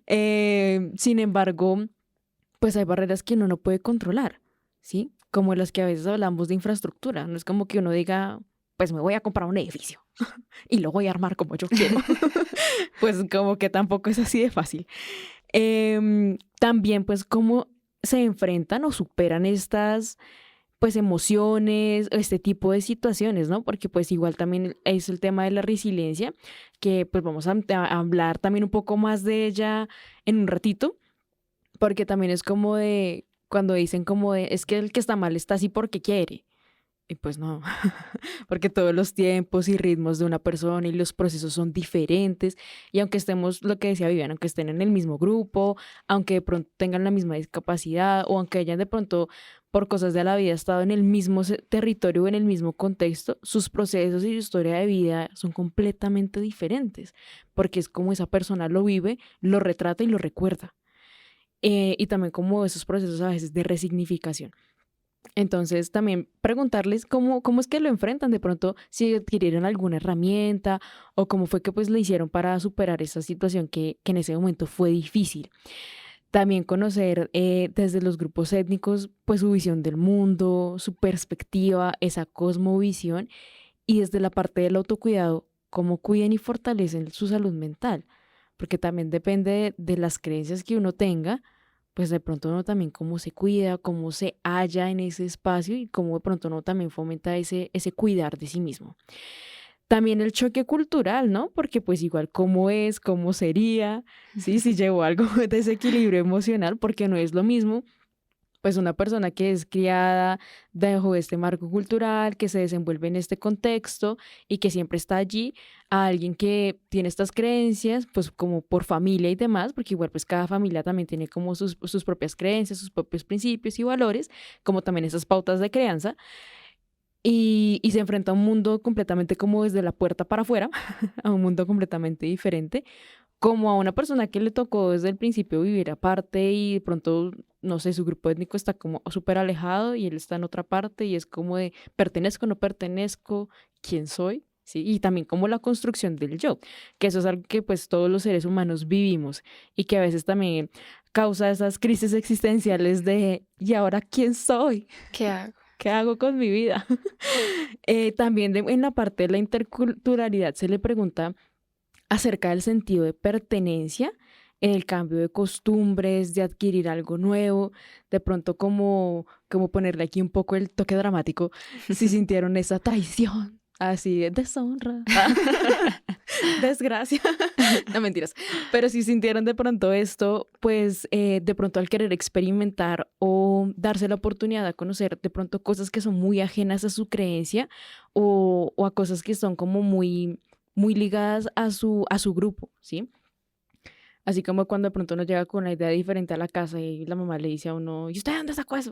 Sin embargo, pues hay barreras que uno no puede controlar, ¿sí? Como las que a veces hablamos de infraestructura. No es como que uno diga, pues me voy a comprar un edificio y lo voy a armar como yo quiero. Pues como que tampoco es así de fácil. También pues cómo se enfrentan o superan estas pues emociones, este tipo de situaciones, ¿no? Porque pues igual también es el tema de la resiliencia, que pues vamos a hablar también un poco más de ella en un ratito, porque también es como de cuando dicen como de, es que el que está mal está así porque quiere. Y pues no, porque todos los tiempos y ritmos de una persona y los procesos son diferentes. Y aunque estemos, lo que decía Viviana, aunque estén en el mismo grupo, aunque de pronto tengan la misma discapacidad o aunque hayan de pronto por cosas de la vida estado en el mismo territorio o en el mismo contexto, sus procesos y su historia de vida son completamente diferentes, porque es como esa persona lo vive, lo retrata y lo recuerda. Y también como esos procesos a veces de resignificación. Entonces, también preguntarles cómo es que lo enfrentan, de pronto si adquirieron alguna herramienta o cómo fue que pues le hicieron para superar esa situación que en ese momento fue difícil. También conocer desde los grupos étnicos pues su visión del mundo, su perspectiva, esa cosmovisión y desde la parte del autocuidado, cómo cuiden y fortalecen su salud mental, porque también depende de las creencias que uno tenga, pues de pronto uno también cómo se cuida, cómo se halla en ese espacio y cómo de pronto uno también fomenta ese cuidar de sí mismo. También el choque cultural, ¿no? Porque pues igual cómo es, cómo sería, ¿sí? Si llevó algo de desequilibrio emocional, porque no es lo mismo pues una persona que es criada bajo este marco cultural, que se desenvuelve en este contexto y que siempre está allí, a alguien que tiene estas creencias, pues como por familia y demás, porque igual pues cada familia también tiene como sus propias creencias, sus propios principios y valores, como también esas pautas de crianza, y se enfrenta a un mundo completamente como desde la puerta para afuera, a un mundo completamente diferente como a una persona que le tocó desde el principio vivir aparte y de pronto, no sé, su grupo étnico está como súper alejado y él está en otra parte y es como de pertenezco, no pertenezco, quién soy, ¿sí? Y también como la construcción del yo, que eso es algo que pues todos los seres humanos vivimos y que a veces también causa esas crisis existenciales de ¿y ahora quién soy? ¿Qué hago? ¿Qué hago con mi vida? También en la parte de la interculturalidad se le pregunta acerca del sentido de pertenencia, en el cambio de costumbres, de adquirir algo nuevo, de pronto como ponerle aquí un poco el toque dramático, si sintieron esa traición, así de deshonra, desgracia, no mentiras, pero si sintieron de pronto esto, pues de pronto al querer experimentar o darse la oportunidad de conocer de pronto cosas que son muy ajenas a su creencia o a cosas que son como muy ligadas a su grupo, ¿sí? Así como cuando de pronto uno llega con una idea diferente a la casa y la mamá le dice a uno, ¿y usted dónde sacó eso?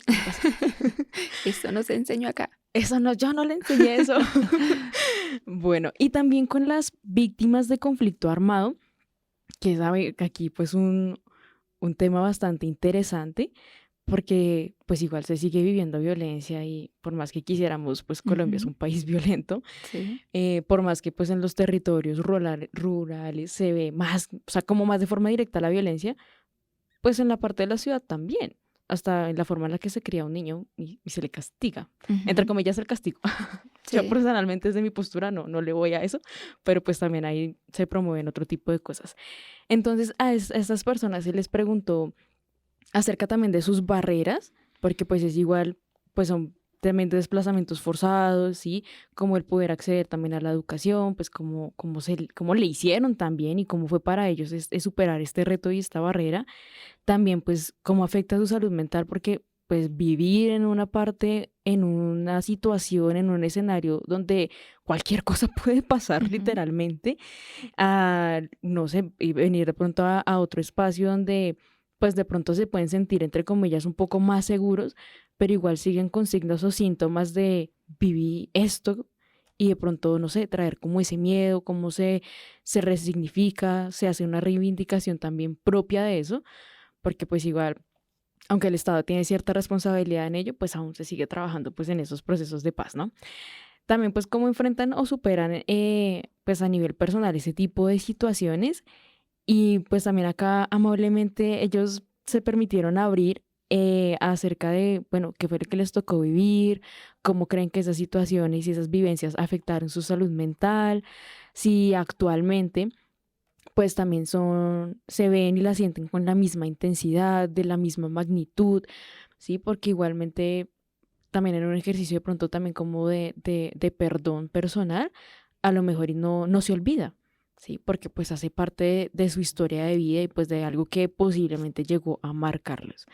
Esto no se enseñó acá. Eso no, yo no le enseñé eso. Bueno, y también con las víctimas de conflicto armado, que es aquí pues un tema bastante interesante, porque pues igual se sigue viviendo violencia y por más que quisiéramos, pues Colombia es Ujú. un país violento, Sí. por más que pues en los territorios rurales se ve más, o sea, como más de forma directa la violencia, pues en la parte de la ciudad también, hasta en la forma en la que se cría un niño y se le castiga, entre Ujú. comillas el castigo. Yo Sí. personalmente desde mi postura no le voy a eso, pero pues también ahí se promueven otro tipo de cosas. Entonces a estas personas se les preguntó acerca también de sus barreras, porque pues es igual, pues son también de desplazamientos forzados, ¿sí? Como el poder acceder también a la educación, pues cómo le hicieron también y cómo fue para ellos es superar este reto y esta barrera. También pues cómo afecta su salud mental, porque pues vivir en una parte, en una situación, en un escenario donde cualquier cosa puede pasar Ujú. literalmente, a, no sé, y venir de pronto a otro espacio donde pues de pronto se pueden sentir entre comillas un poco más seguros, pero igual siguen con signos o síntomas de viví esto y de pronto, no sé, traer como ese miedo, cómo se resignifica, se hace una reivindicación también propia de eso, porque pues igual aunque el Estado tiene cierta responsabilidad en ello, pues aún se sigue trabajando pues en esos procesos de paz, ¿no? También pues cómo enfrentan o superan pues a nivel personal ese tipo de situaciones y pues también acá amablemente ellos se permitieron abrir acerca de, bueno, qué fue lo que les tocó vivir, cómo creen que esas situaciones y esas vivencias afectaron su salud mental, si actualmente pues también se ven y la sienten con la misma intensidad, de la misma magnitud, ¿sí? Porque igualmente también en un ejercicio de pronto también como de perdón personal, a lo mejor y no se olvida, ¿sí? Porque pues hace parte de su historia de vida y pues de algo que posiblemente llegó a marcarlos.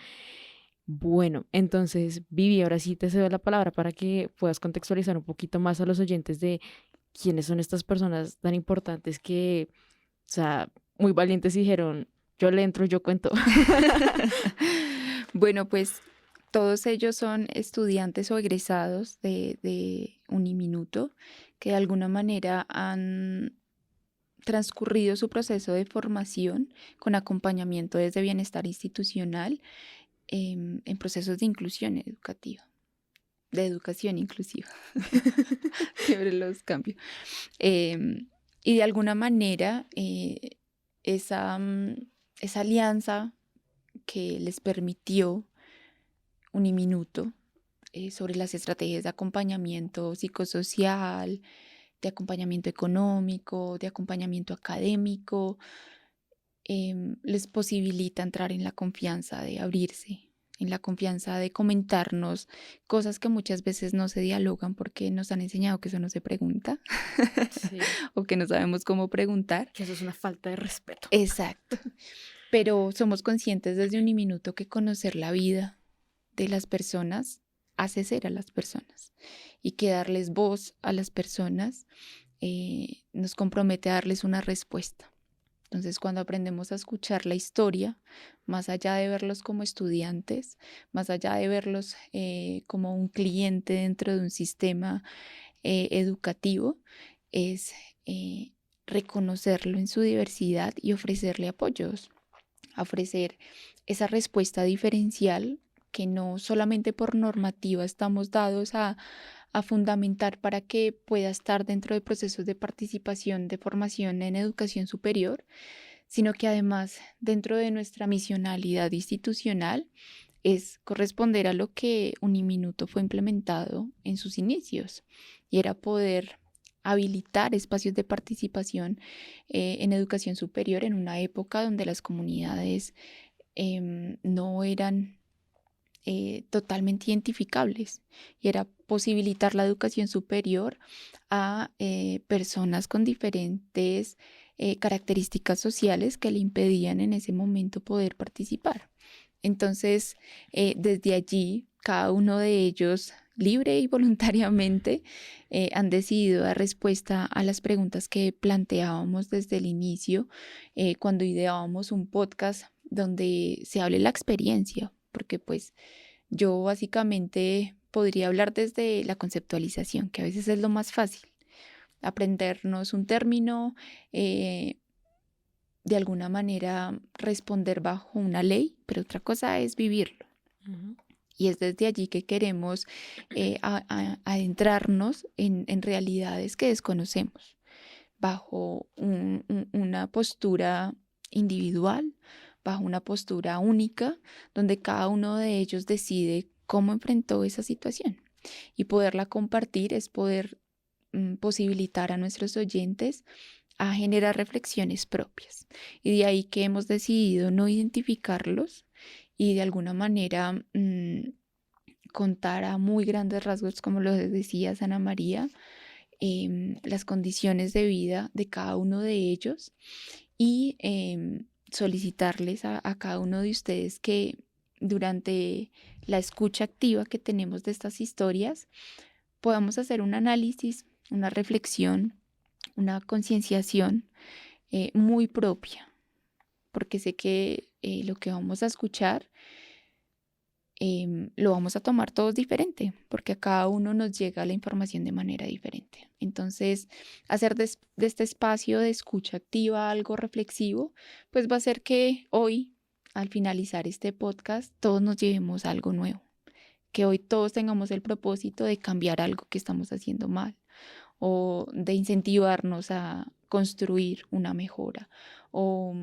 Bueno, entonces, Vivi, ahora sí te cedo la palabra para que puedas contextualizar un poquito más a los oyentes de quiénes son estas personas tan importantes que, o sea, muy valientes y dijeron, yo le entro, yo cuento. Bueno, pues todos ellos son estudiantes o egresados de Uniminuto que de alguna manera han transcurrido su proceso de formación con acompañamiento desde bienestar institucional en procesos de inclusión educativa, de educación inclusiva. Siempre los cambio. Y de alguna manera esa, esa alianza que les permitió Uniminuto sobre las estrategias de acompañamiento psicosocial, de acompañamiento económico, de acompañamiento académico, les posibilita entrar en la confianza de abrirse, en la confianza de comentarnos cosas que muchas veces no se dialogan porque nos han enseñado que eso no se pregunta Sí, o que no sabemos cómo preguntar. que eso es una falta de respeto. Exacto. Pero somos conscientes desde Uniminuto que conocer la vida de las personas hace ser a las personas y que darles voz a las personas nos compromete a darles una respuesta. Entonces, cuando aprendemos a escuchar la historia, más allá de verlos como estudiantes, más allá de verlos como un cliente dentro de un sistema educativo, es reconocerlo en su diversidad y ofrecerle apoyos, ofrecer esa respuesta diferencial que no solamente por normativa estamos dados a fundamentar para que pueda estar dentro de procesos de participación, de formación en educación superior, sino que además dentro de nuestra misionalidad institucional es corresponder a lo que Uniminuto fue implementado en sus inicios y era poder habilitar espacios de participación en educación superior en una época donde las comunidades no eran totalmente identificables y era posibilitar la educación superior a personas con diferentes características sociales que le impedían en ese momento poder participar. Entonces, desde allí, cada uno de ellos, libre y voluntariamente, han decidido dar respuesta a las preguntas que planteábamos desde el inicio, cuando ideábamos un podcast donde se hable la experiencia, porque pues yo básicamente podría hablar desde la conceptualización, que a veces es lo más fácil, aprendernos un término, de alguna manera responder bajo una ley, pero otra cosa es vivirlo. Ujú. Y es desde allí que queremos adentrarnos en realidades que desconocemos, bajo una postura individual, bajo una postura única, donde cada uno de ellos decide cómo enfrentó esa situación. Y poderla compartir es poder posibilitar a nuestros oyentes a generar reflexiones propias. Y de ahí que hemos decidido no identificarlos y de alguna manera contar a muy grandes rasgos, como lo decía Ana María, las condiciones de vida de cada uno de ellos y solicitarles a cada uno de ustedes que durante la escucha activa que tenemos de estas historias podamos hacer un análisis, una reflexión, una concienciación muy propia, porque sé que lo que vamos a escuchar lo vamos a tomar todos diferente, porque a cada uno nos llega la información de manera diferente. Entonces, hacer de este espacio de escucha activa algo reflexivo, pues va a hacer que hoy, al finalizar este podcast todos nos llevemos algo nuevo, que hoy todos tengamos el propósito de cambiar algo que estamos haciendo mal o de incentivarnos a construir una mejora o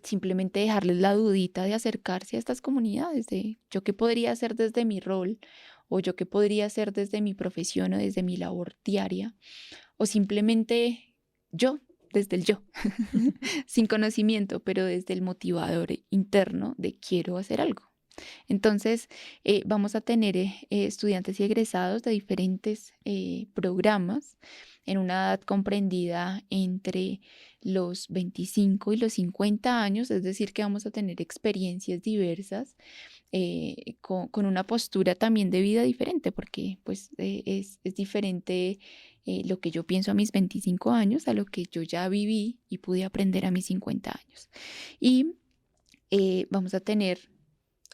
simplemente dejarles la dudita de acercarse a estas comunidades, de yo qué podría hacer desde mi rol o yo qué podría hacer desde mi profesión o desde mi labor diaria o simplemente yo, desde el yo, sin conocimiento, pero desde el motivador interno de quiero hacer algo. Entonces, vamos a tener estudiantes y egresados de diferentes programas en una edad comprendida entre los 25 y los 50 años, es decir, que vamos a tener experiencias diversas con una postura también de vida diferente, porque pues es diferente lo que yo pienso a mis 25 años a lo que yo ya viví y pude aprender a mis 50 años. Y vamos a tener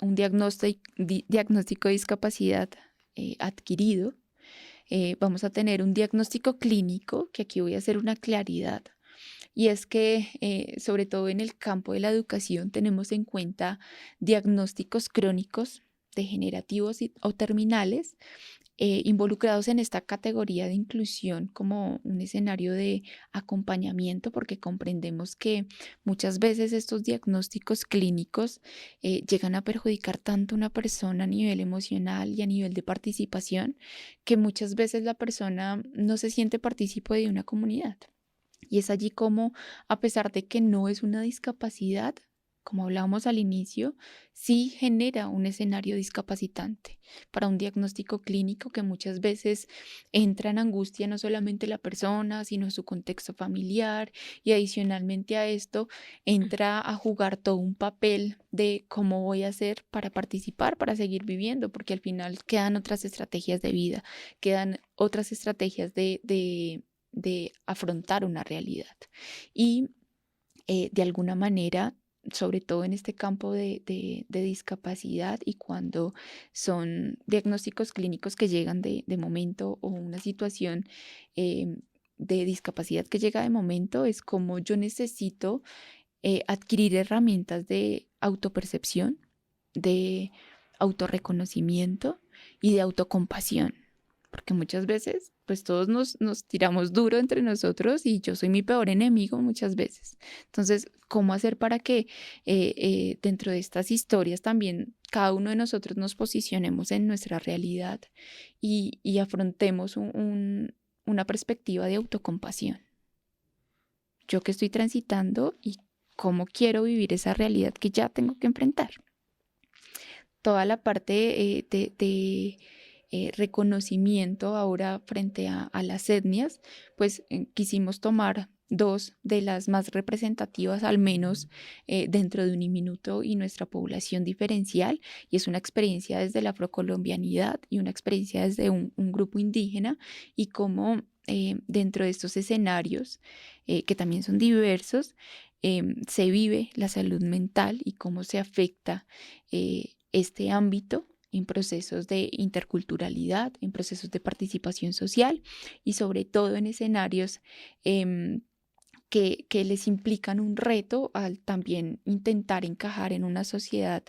un diagnóstico de discapacidad adquirido. Vamos a tener un diagnóstico clínico, que aquí voy a hacer una claridad, y es que sobre todo en el campo de la educación tenemos en cuenta diagnósticos crónicos, degenerativos o terminales, involucrados en esta categoría de inclusión como un escenario de acompañamiento, porque comprendemos que muchas veces estos diagnósticos clínicos llegan a perjudicar tanto a una persona a nivel emocional y a nivel de participación, que muchas veces la persona no se siente partícipe de una comunidad. Y es allí como, a pesar de que no es una discapacidad, como hablábamos al inicio, sí genera un escenario discapacitante para un diagnóstico clínico que muchas veces entra en angustia no solamente la persona, sino su contexto familiar, y adicionalmente a esto entra a jugar todo un papel de cómo voy a hacer para participar, para seguir viviendo, porque al final quedan otras estrategias de vida, quedan otras estrategias de afrontar una realidad. Y de alguna manera, sobre todo en este campo de discapacidad, y cuando son diagnósticos clínicos que llegan de momento, o una situación de discapacidad que llega de momento, es como yo necesito adquirir herramientas de autopercepción, de autorreconocimiento y de autocompasión. Porque muchas veces, pues todos nos tiramos duro entre nosotros y yo soy mi peor enemigo muchas veces. Entonces, ¿cómo hacer para que dentro de estas historias también cada uno de nosotros nos posicionemos en nuestra realidad y afrontemos una perspectiva de autocompasión? Yo que estoy transitando y cómo quiero vivir esa realidad que ya tengo que enfrentar. Toda la parte de reconocimiento ahora frente a las etnias, pues quisimos tomar dos de las más representativas, al menos dentro de Uniminuto y nuestra población diferencial, y es una experiencia desde la afrocolombianidad y una experiencia desde un grupo indígena, y cómo dentro de estos escenarios, que también son diversos, se vive la salud mental y cómo se afecta este ámbito en procesos de interculturalidad, en procesos de participación social y sobre todo en escenarios que les implican un reto al también intentar encajar en una sociedad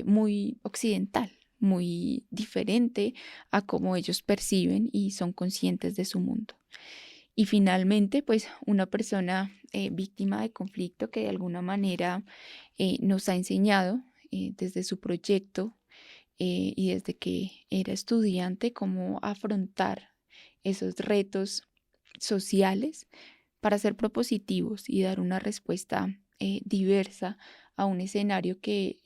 muy occidental, muy diferente a cómo ellos perciben y son conscientes de su mundo. Y finalmente, pues una persona víctima de conflicto que de alguna manera nos ha enseñado desde su proyecto y desde que era estudiante cómo afrontar esos retos sociales para ser propositivos y dar una respuesta diversa a un escenario que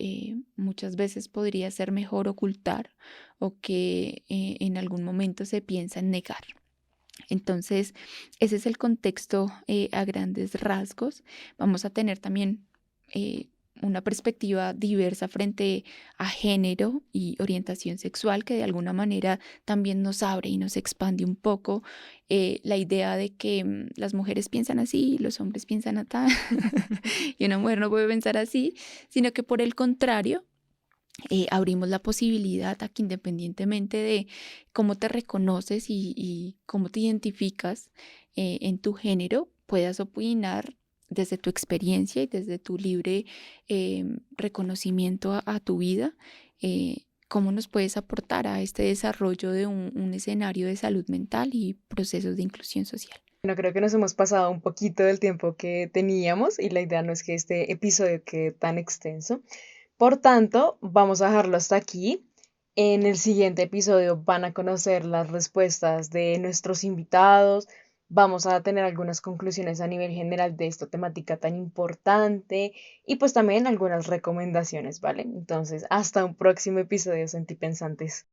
muchas veces podría ser mejor ocultar o que en algún momento se piensa en negar. Entonces, ese es el contexto a grandes rasgos. Vamos a tener también una perspectiva diversa frente a género y orientación sexual, que de alguna manera también nos abre y nos expande un poco la idea de que las mujeres piensan así, los hombres piensan así, y una mujer no puede pensar así, sino que por el contrario, abrimos la posibilidad a que, independientemente de cómo te reconoces y cómo te identificas en tu género, puedas opinar desde tu experiencia y desde tu libre reconocimiento a tu vida, cómo nos puedes aportar a este desarrollo de un escenario de salud mental y procesos de inclusión social. Bueno, creo que nos hemos pasado un poquito del tiempo que teníamos y la idea no es que este episodio quede tan extenso. Por tanto, vamos a dejarlo hasta aquí. En el siguiente episodio van a conocer las respuestas de nuestros invitados. Vamos a tener algunas conclusiones a nivel general de esta temática tan importante y pues también algunas recomendaciones, ¿vale? Entonces, hasta un próximo episodio, Sentipensantes.